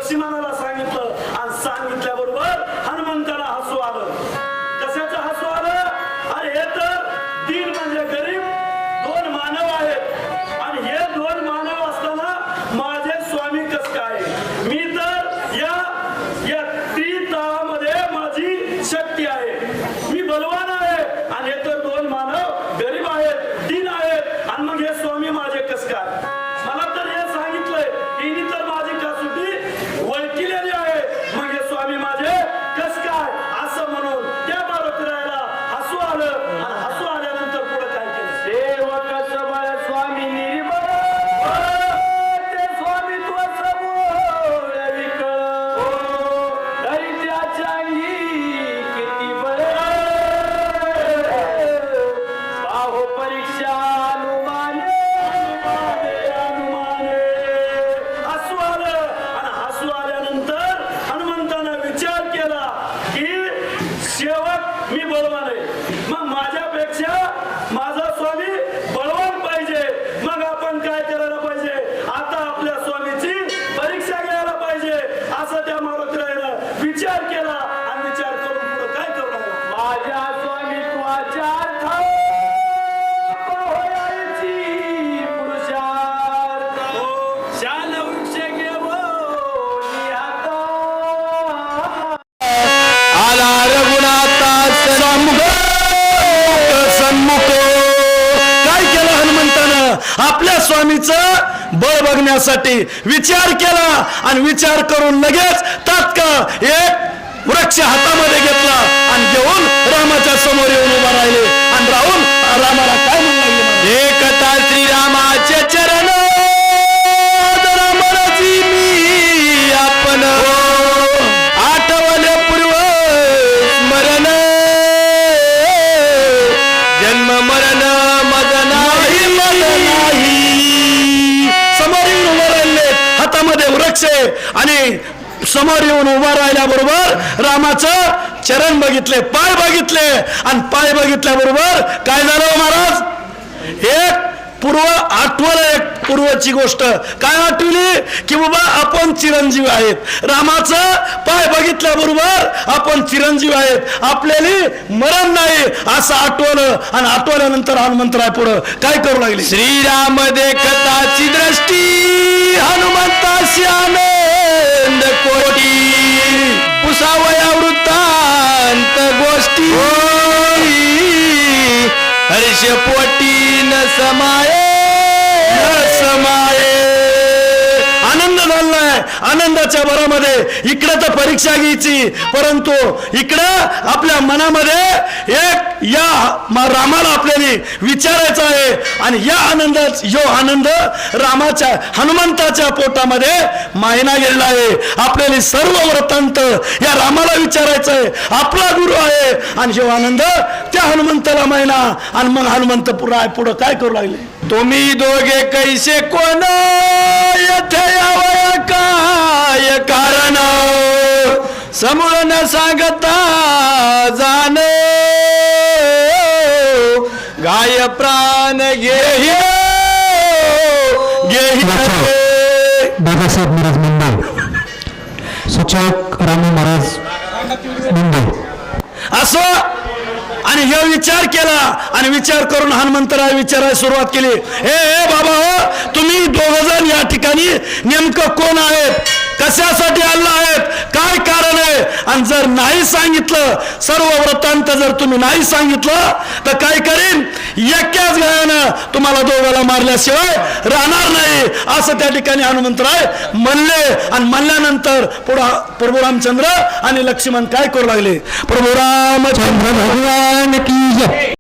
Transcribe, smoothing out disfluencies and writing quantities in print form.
लक्ष्मणाला सांगितलं आणि सांगितल्याबरोबर हनुमंताला हसू आलं. कशाचं हसू आलं? अरे हे तर दीन म्हणजे गरीब दोन मानव आहेत आणि हे दोन मानव असताना माझे स्वामी कस काय? मी तर या त्रिताळामध्ये माझी शक्ती आहे, मी बलवान आहे आणि हे तर दोन मानव गरीब आहेत, दीन आहेत आणि मग हे स्वामी माझे कस काय? मला तर हे सांगितलंय हिने तर माझी कसोटी वळकिलेली आहे, मग हे स्वामी माझे कस काय? असं म्हणून त्या मारुतीरायाला हसू आलं आणि हसू आल्यानंतर पुढे काय केलं? सेवक सबळ स्वामी निर्बळ ते स्वामी तो समोर विकळ तरी त्याच्या अंगी किती बळ पाहो परीक्षा अनुमान हसू आलं आणि हसू आल्यानंतर हनुमंतानं विचार केला की सेवक मी बलवान आहे, मग माझ्यापेक्षा माझा स्वामी बलवान पाहिजे, मग आपण काय करायला पाहिजे? आता आपल्या स्वामीची परीक्षा घ्यायला पाहिजे असं त्या मारुतीरायानं विचार केला आणि विचार करून पुढे काय करू लागला? माझ्या स्वामित्वाच्या होयाची पुरुषार्थ शाल वृक्ष घेऊन हाता आला रघुनाथा सन्मुख. काय केलं हनुमंतानं? आपल्या स्वामीचं बळ बघण्यासाठी विचार केला आणि विचार करून लगेच तात्काळ एक वृक्ष हातामध्ये घेतला आणि घेऊन रामाच्या समोर येऊन उभा राहिले आणि राहून रामाला काय म्हणू लागले? एकता श्रीरामाचे चरण रामाची मी आपण आठवले पूर्व स्मरण जन्म मरण मज नाही मन नाही. समोर येऊन उभा राहिले, हातामध्ये वृक्ष आहे आणि समोर येऊन उभा राहिल्याबरोबर रामाचं चरण बघितले, पाय बघितले आणि पाय बघितल्याबरोबर काय झालं महाराज? एक एक पूर्वची गोष्ट काय आठवली की बाबा आपण चिरंजीव आहेत. रामाचं पाय बघितल्याबरोबर आपण चिरंजीव आहेत, आपल्याला मरण नाही असं आठवलं आणि आठवल्यानंतर हनुमंतराय पुढं काय करू लागले? श्रीराम देखताची दृष्टी हनुमंताशी आनंद कोटी पुसावया वृत्तांत गोष्टी हर्ष पोटी न समाये आनंद झालाय. आनंदाच्या भरामध्ये इकडे तर परीक्षा घ्यायची, परंतु इकडं आपल्या मनामध्ये एक या रामाला आपल्याला विचारायचं आहे आणि या आनंदात यो आनंद रामाच्या हनुमंताच्या पोटामध्ये मायना गेलेला आहे. आपल्याला सर्व वृत्तांत या रामाला विचारायचं आहे, आपला गुरु आहे आणि जो आनंद त्या हनुमंताला मायना. आणि मग हनुमंत पुढं काय करू लागले? तुम्ही दोघे कैसे कोण येथे यावया काय कारण समूळ न सांगता जाण गाय प्राण घेही दादासाहेब महाराज मुंबई, सूचक रामू महाराज मुंबई. असं आणि हे विचार केला आणि विचार करून हनुमंतराय विचारायला सुरुवात केली. ए बाबा हो, तुम्ही दोघ जण या ठिकाणी नेमकं कोण आहेत, कशासाठी आला आहेत, काय कारण आहे? आणि जर नाही सांगितलं, सर्व वृत्तांत जर तुम्ही नाही सांगितलं तर काय करीन? एकाच गायानं तुम्हाला दोघाला मारल्याशिवाय राहणार नाही असं त्या ठिकाणी हनुमंतराय म्हणले. आणि म्हणल्यानंतर प्रभू रामचंद्र आणि लक्ष्मण काय करू लागले? प्रभू रामचंद्र भगवान की जय.